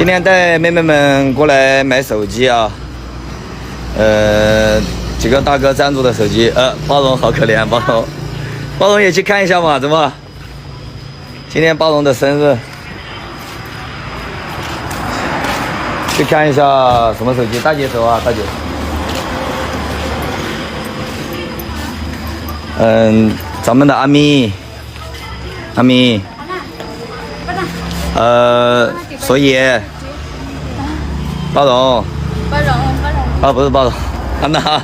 今天带妹妹们过来买手机啊，几个大哥赞助的手机，包容好可怜，包容也去看一下嘛，怎么？今天包容的生日，去看一下什么手机？大姐手啊，大姐。咱们的阿咪，所以包容，啊不是包容，安娜，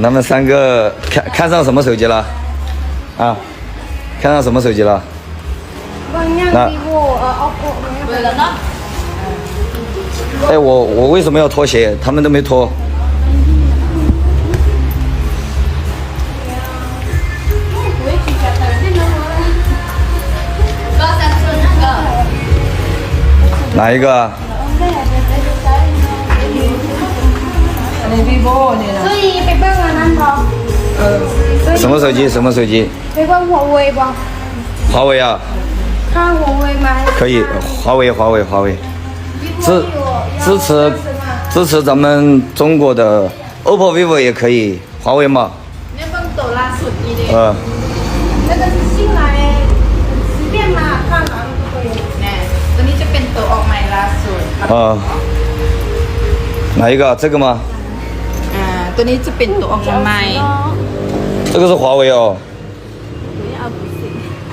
他们三个看上什么手机了？啊，看上什么手机了？那，哎，我为什么要脱鞋？他们都没脱。哪一个？什么手机？什么手机？华为啊。看华为吗？可以，华为。支持咱们中国的 OPPO、vivo 也可以，华为嘛。那个是新来的，随便嘛，看哪里都可以。ตัวนี้จะเป็นตัวออกใหม่ล่าสุด哪一个？这个吗？ตัวนี้จะเป็นตัวออกใหม่这个是华为哦。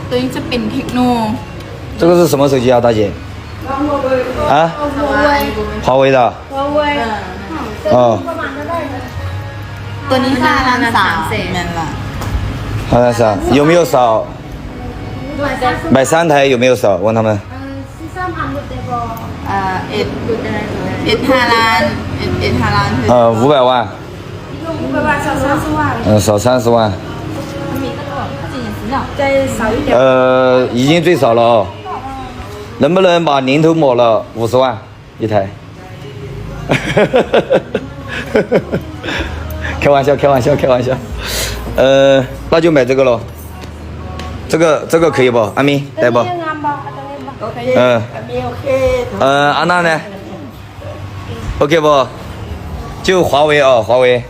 ตัวนี้จะเป็นเทคโน这个是什么手机啊，大姐？啊？华为的。ตัวนี้5,300,000นั่นล่ะ5,300,000有没有少？买3台有没有少？问他们。500万。少30万。已经最少了哦。能不能把零头抹了50万一台？开玩笑。那就买这个咯。这个可以不？阿咪带不？安娜呢 ？OK 不？就华为哦，华为。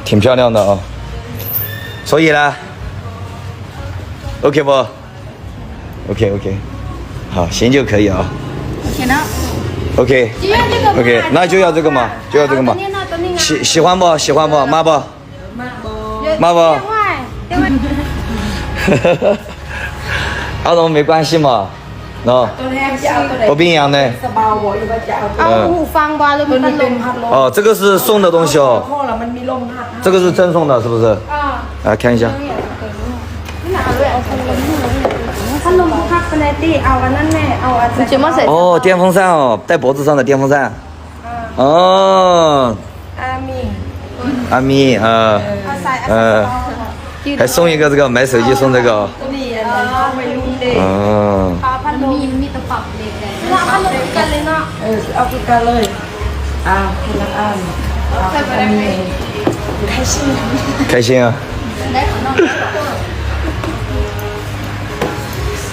挺漂亮的哦。所以呢 ？OK 不 ？OK， 好，行就可以啊。OK， 那就要这个嘛，喜欢不？妈不？阿龙没关系嘛，不冰洋的。哦，这个是送的东西哦。这个是赠送的，是不是？来看一下。哦，电风扇哦，戴脖子上的电风扇。哦。阿咪还送一个这个，买手机送这个。开心啊！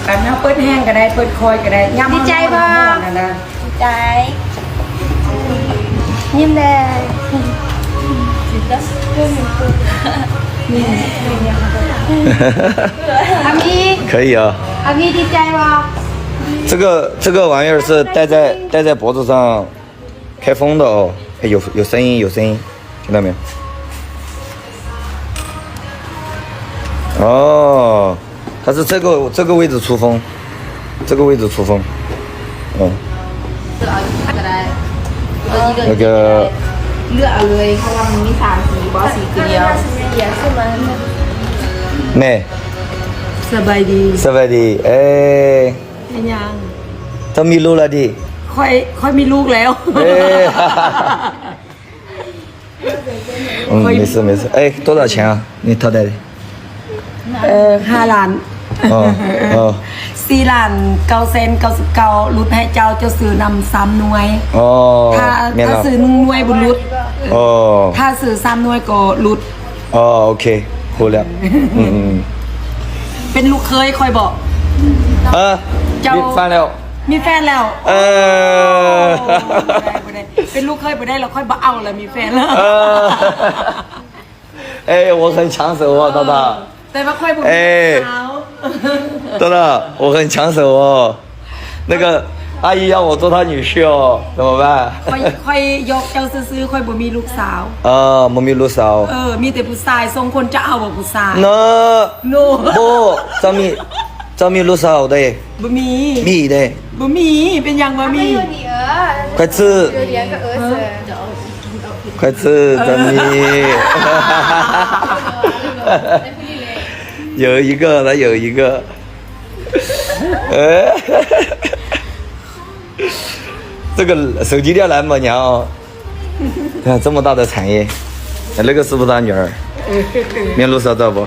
การน้ำเปิดแห้งก็ได้เปิดคอยก็ได้ย่ำดีใจป่ะดีใจยิ้มเลย阿咪可以啊。阿咪ดีใจป่ะ这个玩意儿是戴在脖子上开风的哦。哎，有声音，听到没有？哦，它是这个位置出风，那个。เลือกเอาเลยเพราะว่ามันมี3สีบอสสีเดียวแม่สบายดียังต้องมีลูกแล้วดิค่อยมีลูกแล้ว没事。哎，多少钱啊？你套袋的5 ล้าน4 ล้าน999รุดให้เจ้าซื้อนำ3หน่วยถ้าซื้อ1หน่วยบุรุษถ้าซื้อ3หน่วยก็รุดโอเครู้แล้ว เป็นลูกเคยคอยบอก เจ้า มีแฟนแล้ว มีแฟนแล้ว เออ บ่ได้เป็นลูกเคยบ่ได้เราค่อยบ่เอาแล้วมีแฟนแล้ว 哎，我很抢手哦，大大。 แต่ว่าค่อยบ่มีสาว 大大，我很抢手哦。那个阿姨让我做她女婿哦，怎么办？ ค่อยยกเจ้าซื้อๆค่อยบ่มีลูกสาว 没มีลูกสาว มีแต่ผู้ชายทรงคนจะเอาบ่ผู้ชาย 那 โน 不，张มีลูกสาว的， บ่มี มี的， บ่มีเป็นหยังบ่มี 有女儿，快吃，有两个儿子。快吃，张มี。有一个，他有一个。这个手机店来嘛娘哦，看这么大的产业，那个是不是他女儿？面露烧照不？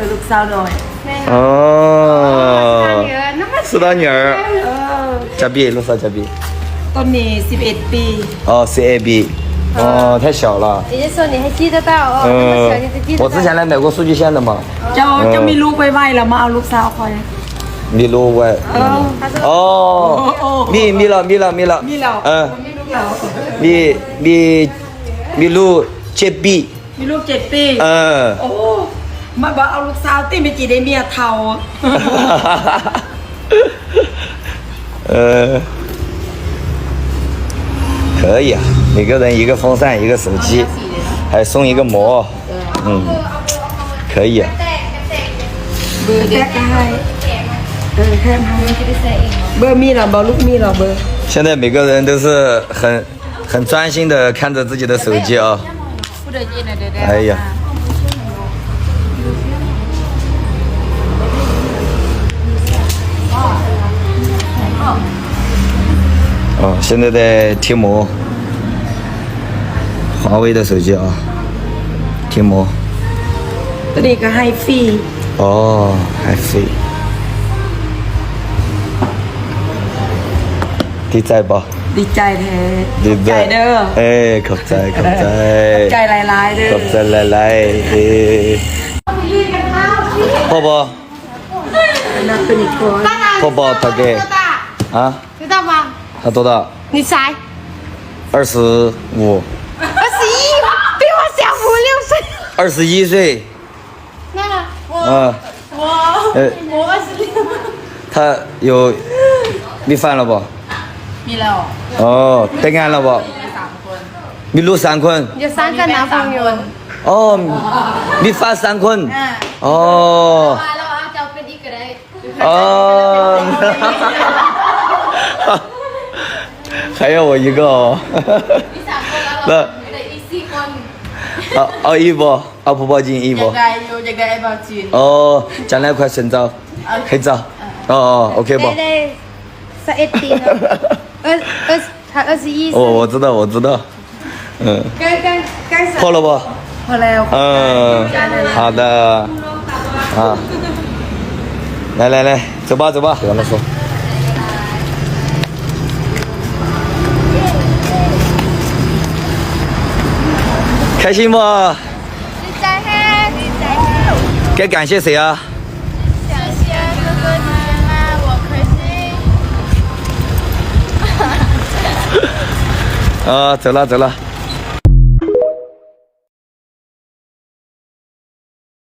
ลูกสาวน้อย 哦女，儿那么是他女儿。加币，露烧加币。 ต้นนี้11 ปี 哦，CAB。哦，太小了。姐姐说你还记得到哦，那么小你都记得到。我之前来买过数据线的嘛。 เจ้ามีลูกไวๆแล้วมาเอาลูกสาวคอย 米露喂。哦。米了。มีแล้วมีลูกแล้ว 米露接币。 มีลูก7 ปี โอ้มาบอกเอาลูกสาวติไม่กี่ได้เมียเท่า 可以啊，每个人一个风扇，一个手机，还送一个膜，可以啊。 เบอร์แท็กให้แค่ให้เบอร์มีเหรอบอกลูกมีเหรอเบอร์ 现在每个人都是很专心的看着自己的手机啊。 ผู้ใดยินเดี๋ยว 哎呀。哦，现在在贴膜，华为的手机啊，贴膜。 ตัวนี้ก็ให้ฟรี 哦，还飞。ดีใจปะ ดีใจแท้ ดี ใจเด้อ เอ้ยขอบใจขอบใจ ใจหลายๆเด้อ ขอบใจหลายๆเอ้ยพ่อบอก นับเป็นอีกคน พ่อบอก大概大，啊，知道吗？他多大？你猜25， 21，比我小5、6岁。 21岁。那我我26。他有มีแฟนแล้วบ่ มีแล้ว อ๋อแต่งงานแล้วบ่มีลูก3 คน 有3个男朋友。 อ๋อมีแฟน3 คนอ๋อ แล้วจะเป็นอีกก็ได้ อ๋อ还要我一个哦มี3คนแล้วเหลืออีก4คน เอาอีกบ่เอาผู้บ่าวจริงอีกบ่ ได้อยู่จะได้บ่จีน 哦将来快深造可以造哦OK บ่ ได้11ปี了他21哦我知道刚พอแล้วบ่ พอแล้ว 好的啊来走吧跟他说开心不你在黑该感谢谁啊谢谢哥哥姐姐们我开心走了